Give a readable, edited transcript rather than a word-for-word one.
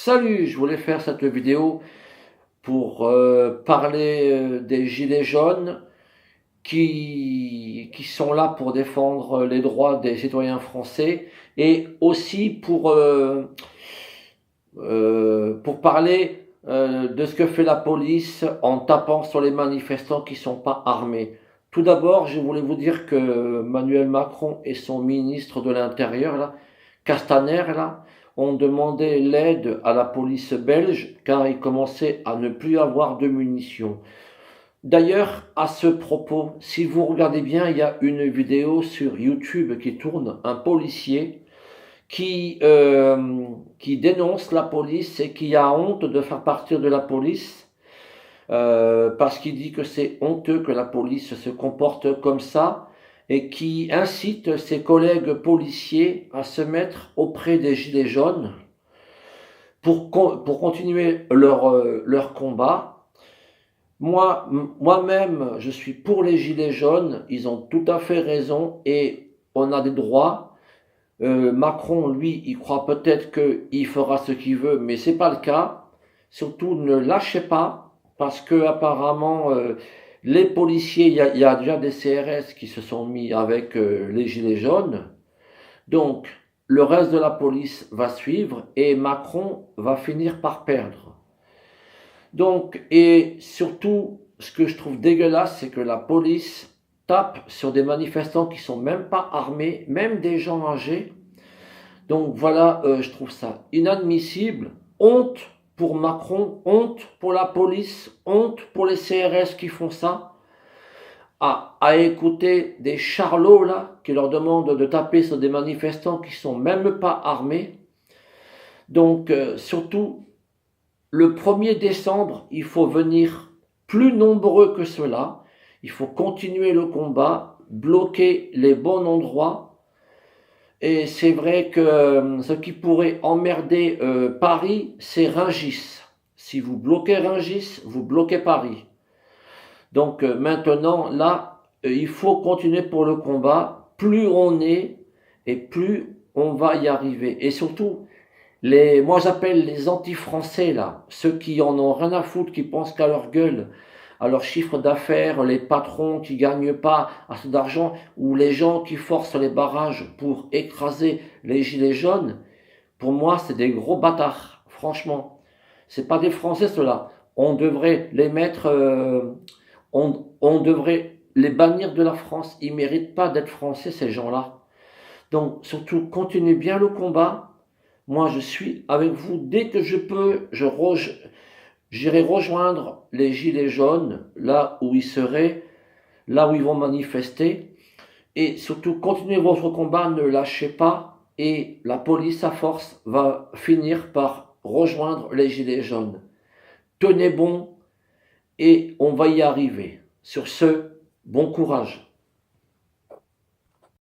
Salut, je voulais faire cette vidéo pour parler des gilets jaunes qui sont là pour défendre les droits des citoyens français et aussi pour parler de ce que fait la police en tapant sur les manifestants qui ne sont pas armés. Tout d'abord, je voulais vous dire que Emmanuel Macron et son ministre de l'Intérieur, là, Castaner, là, ont demandé l'aide à la police belge car ils commençaient à ne plus avoir de munitions. D'ailleurs, à ce propos, si vous regardez bien, il y a une vidéo sur YouTube qui tourne, un policier qui dénonce la police et qui a honte de faire partir de la police parce qu'il dit que c'est honteux que la police se comporte comme ça et qui incite ses collègues policiers à se mettre auprès des gilets jaunes pour continuer leur combat. Moi-même, je suis pour les gilets jaunes, ils ont tout à fait raison et on a des droits. Macron, lui, il croit peut-être qu'il fera ce qu'il veut, mais c'est pas le cas. Surtout, ne lâchez pas, parce que apparemment, les policiers, il y a déjà des CRS qui se sont mis avec les gilets jaunes. Donc, le reste de la police va suivre et Macron va finir par perdre. Donc, et surtout, ce que je trouve dégueulasse, c'est que la police tape sur des manifestants qui sont même pas armés, même des gens âgés. Donc voilà, je trouve ça inadmissible. Honte pour Macron, honte pour la police, honte pour les CRS qui font ça. À écouter des charlots là, qui leur demandent de taper sur des manifestants qui sont même pas armés. Donc surtout, le 1er décembre, il faut venir plus nombreux que cela. Il faut continuer le combat, bloquer les bons endroits. Et c'est vrai que ce qui pourrait emmerder Paris, c'est Rungis. Si vous bloquez Rungis, vous bloquez Paris. Donc maintenant, là, il faut continuer pour le combat. Plus on est et plus on va y arriver. Et surtout, moi j'appelle les anti-français là, ceux qui en ont rien à foutre, qui pensent qu'à leur gueule, à leur chiffre d'affaires, les patrons qui gagnent pas assez d'argent, ou les gens qui forcent les barrages pour écraser les gilets jaunes. Pour moi, c'est des gros bâtards, franchement. C'est pas des Français ceux-là. On devrait les mettre, on devrait les bannir de la France. Ils méritent pas d'être français ces gens-là. Donc surtout, continuez bien le combat. Moi, je suis avec vous. Dès que je peux, j'irai rejoindre les gilets jaunes, là où ils seraient, là où ils vont manifester. Et surtout, continuez votre combat, ne lâchez pas. Et la police, à force, va finir par rejoindre les gilets jaunes. Tenez bon et on va y arriver. Sur ce, bon courage.